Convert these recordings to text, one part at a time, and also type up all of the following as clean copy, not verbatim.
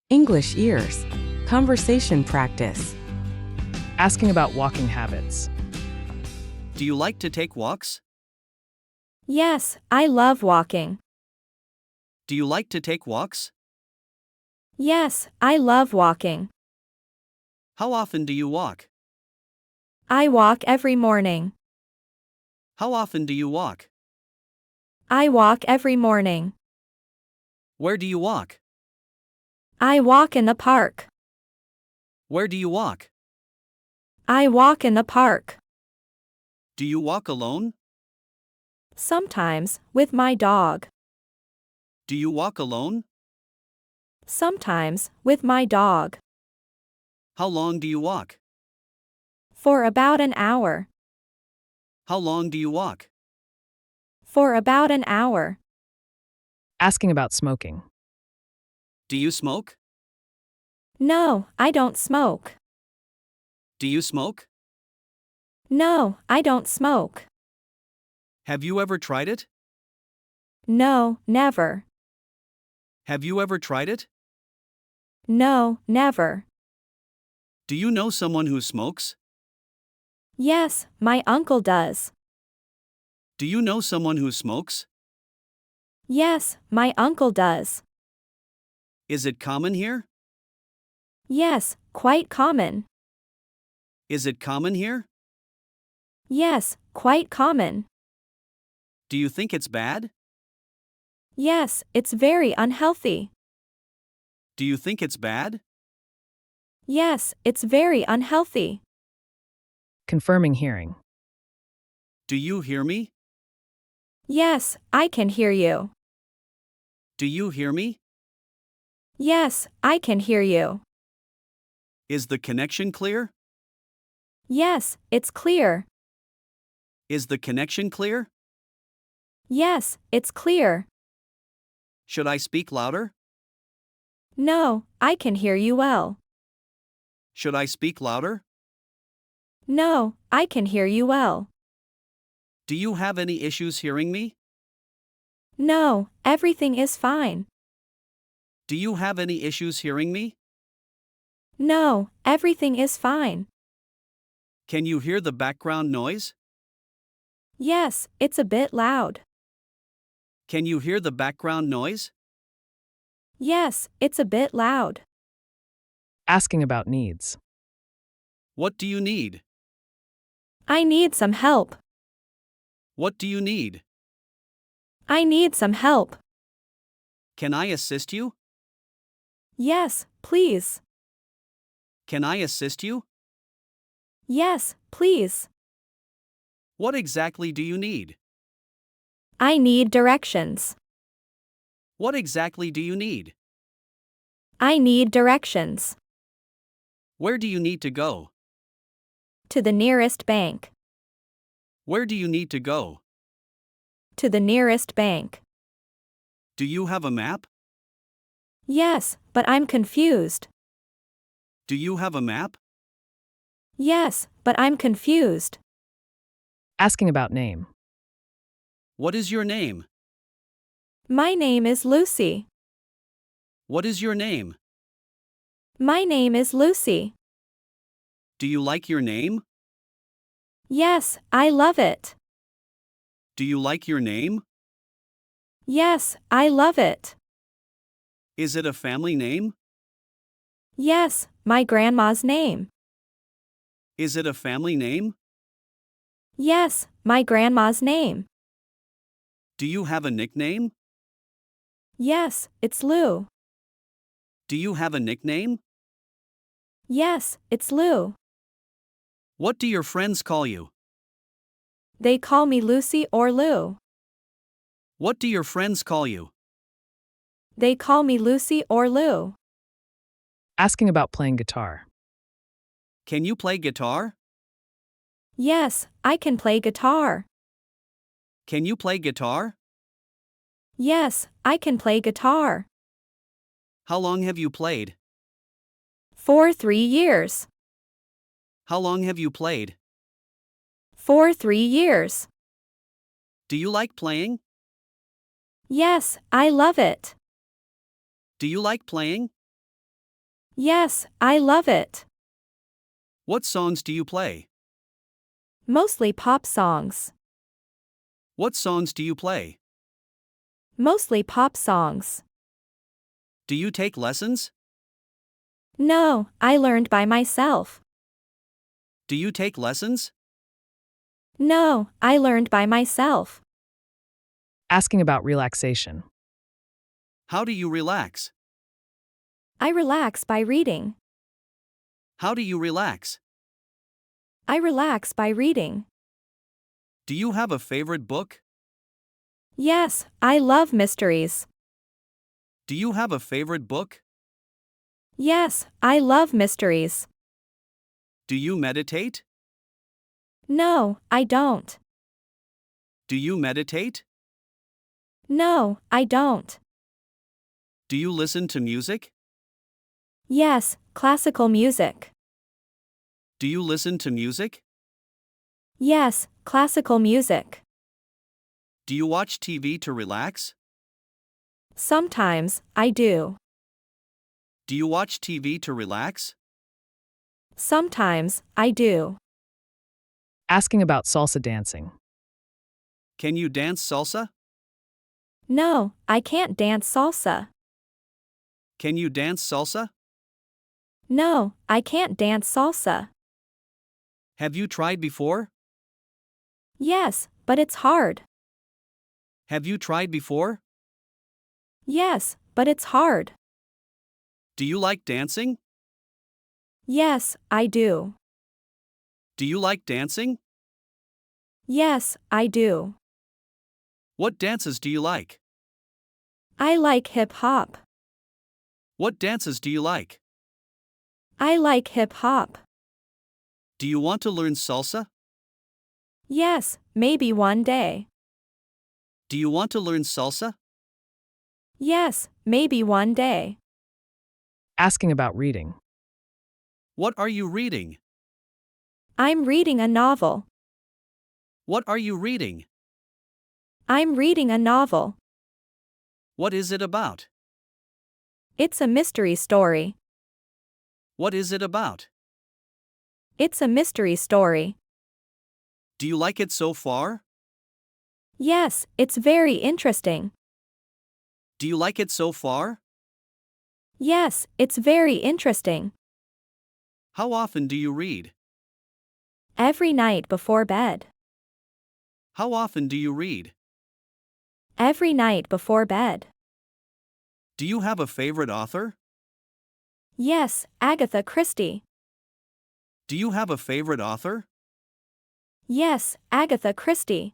English ears. Conversation practice. Asking about walking habits. Do you like to take walks? Yes, I love walking. Do you like to take walks? Yes, I love walking. How often do you walk? I walk every morning. How often do you walk? I walk every morning. Where do you walk? I walk in the park. Where do you walk? I walk in the park. Do you walk alone? Sometimes, with my dog. Do you walk alone? Sometimes, with my dog. How long do you walk? For about an hour. How long do you walk? For about an hour. Asking about smoking. Do you smoke? No, I don't smoke. Do you smoke? No, I don't smoke. Have you ever tried it? No, never. Have you ever tried it? No, never. Do you know someone who smokes? Yes, my uncle does. Do you know someone who smokes? Yes, my uncle does. Is it common here? Yes, quite common. Is it common here? Yes, quite common. Do you think it's bad? Yes, it's very unhealthy. Do you think it's bad? Yes, it's very unhealthy. Confirming hearing. Do you hear me? Yes, I can hear you. Do you hear me? Yes, I can hear you. Is the connection clear? Yes, it's clear. Is the connection clear? Yes, it's clear. Should I speak louder? No, I can hear you well. Should I speak louder? No, I can hear you well. Do you have any issues hearing me? No, everything is fine. Do you have any issues hearing me? No, everything is fine. Can you hear the background noise? Yes, it's a bit loud. Can you hear the background noise? Yes, it's a bit loud. Asking about needs. What do you need? I need some help. What do you need? I need some help. Can I assist you? Yes, please. Can I assist you? Yes, please. What exactly do you need? I need directions. What exactly do you need? I need directions. Where do you need to go? To the nearest bank. Where do you need to go? To the nearest bank. Do you have a map? Yes, but I'm confused. Do you have a map? Yes, but I'm confused. Asking about name. What is your name? My name is Lucy. What is your name? My name is Lucy. Do you like your name? Yes, I love it. Do you like your name? Yes, I love it. Is it a family name? Yes, my grandma's name. Is it a family name? Yes, my grandma's name. Do you have a nickname? Yes, it's Lou. Do you have a nickname? Yes, it's Lou. What do your friends call you? They call me Lucy or Lou. What do your friends call you? They call me Lucy or Lou. Asking about playing guitar. Can you play guitar? Yes, I can play guitar. Can you play guitar? Yes, I can play guitar. How long have you played? For 3 years. How long have you played? For 3 years. Do you like playing? Yes, I love it. Do you like playing? Yes, I love it. What songs do you play? Mostly pop songs. What songs do you play? Mostly pop songs. Do you take lessons? No, I learned by myself. Do you take lessons? No, I learned by myself. Asking about relaxation. How do you relax? I relax by reading. How do you relax? I relax by reading. Do you have a favorite book? Yes, I love mysteries. Do you have a favorite book? Yes, I love mysteries. Do you meditate? No, I don't. Do you meditate? No, I don't. Do you listen to music? Yes, classical music. Do you listen to music? Yes, classical music. Do you watch TV to relax? Sometimes, I do. Do you watch TV to relax? Sometimes, I do. Asking about salsa dancing. Can you dance salsa? No, I can't dance salsa. Can you dance salsa? No, I can't dance salsa. Have you tried before? Yes, but it's hard. Have you tried before? Yes, but it's hard. Do you like dancing? Yes, I do. Do you like dancing? Yes, I do. What dances do you like? I like hip hop. What dances do you like? I like hip hop. Do you want to learn salsa? Yes, maybe one day. Do you want to learn salsa? Yes, maybe one day. Asking about reading. What are you reading? I'm reading a novel. What are you reading? I'm reading a novel. What is it about? It's a mystery story. What is it about? It's a mystery story. Do you like it so far? Yes, it's very interesting. Do you like it so far? Yes, it's very interesting. How often do you read? Every night before bed. How often do you read? Every night before bed. Do you have a favorite author? Yes, Agatha Christie. Do you have a favorite author? Yes, Agatha Christie.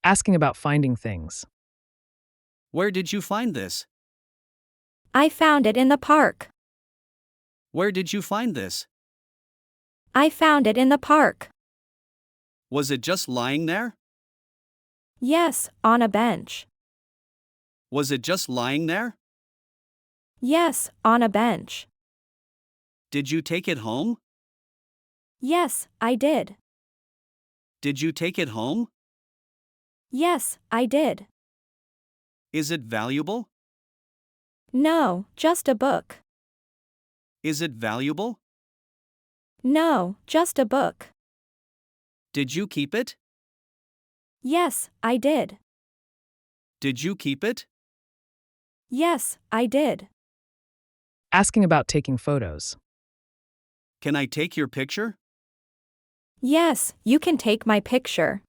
Asking about finding things. Where did you find this? I found it in the park. Where did you find this? I found it in the park. Was it just lying there? Yes, on a bench. Was it just lying there? Yes, on a bench. Did you take it home? Yes, I did. Did you take it home? Yes, I did. Is it valuable? No, just a book. Is it valuable? No, just a book. Did you keep it? Yes, I did. Did you keep it? Yes, I did. Asking about taking photos. Can I take your picture? Yes, you can take my picture.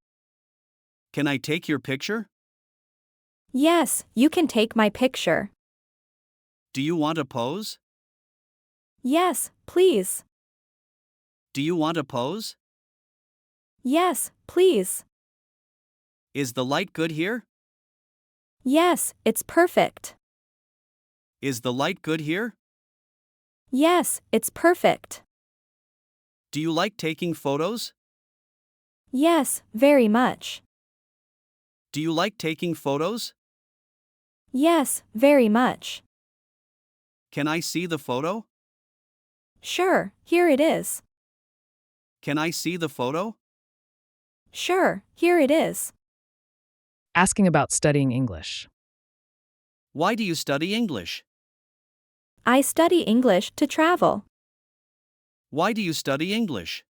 Can I take your picture? Yes, you can take my picture. Do you want a pose? Yes, please. Do you want a pose? Yes, please. Is the light good here? Yes, it's perfect. Is the light good here? Yes, it's perfect. Do you like taking photos? Yes, very much. Do you like taking photos? Yes, very much. Can I see the photo? Sure, here it is. Can I see the photo? Sure, here it is. Asking about studying English. Why do you study English? I study English to travel. Why do you study English?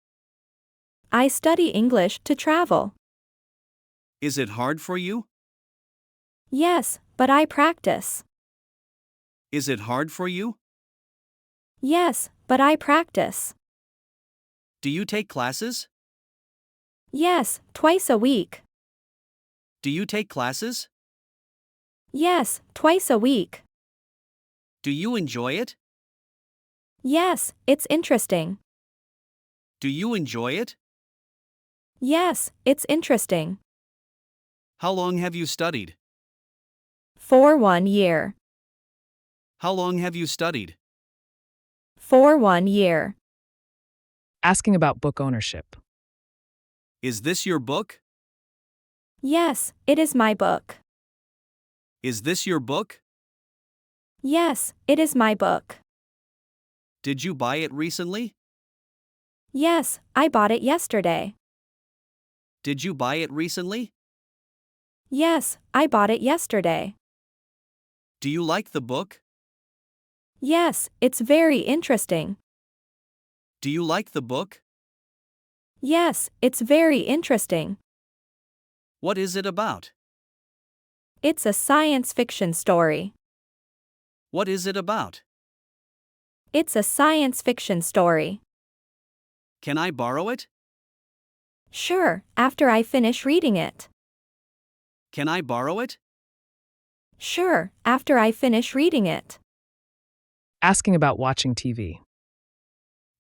I study English to travel. Is it hard for you? Yes, but I practice. Is it hard for you? Yes, but I practice. Do you take classes? Yes, twice a week. Do you take classes? Yes, twice a week. Do you enjoy it? Yes, it's interesting. Do you enjoy it? Yes, it's interesting. How long have you studied? For 1 year. How long have you studied? For 1 year. Asking about book ownership. Is this your book? Yes, it is my book. Is this your book? Yes, it is my book. Did you buy it recently? Yes, I bought it yesterday. Did you buy it recently? Yes, I bought it yesterday. Do you like the book? Yes, it's very interesting. Do you like the book? Yes, it's very interesting. What is it about? It's a science fiction story. What is it about? It's a science fiction story. Can I borrow it? Sure, after I finish reading it. Can I borrow it? Sure, after I finish reading it. Asking about watching TV.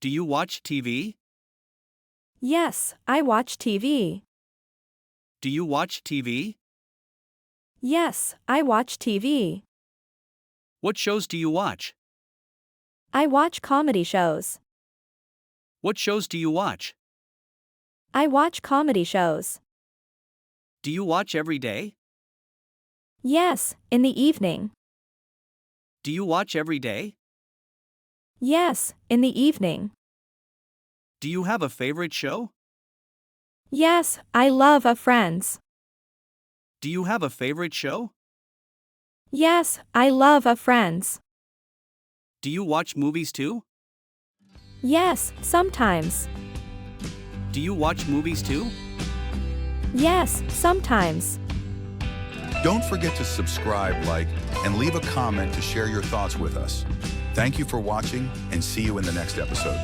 Do you watch TV? Yes, I watch TV. Do you watch TV? Yes, I watch TV. What shows do you watch? I watch comedy shows. What shows do you watch? I watch comedy shows. Do you watch every day? Yes, in the evening. Do you watch every day? Yes, in the evening. Do you have a favorite show? Yes, I love Friends. Do you have a favorite show? Yes, I love Friends. Do you watch movies too? Yes, sometimes. Do you watch movies too? Yes, sometimes. Don't forget to subscribe, like, and leave a comment to share your thoughts with us. Thank you for watching, and see you in the next episode.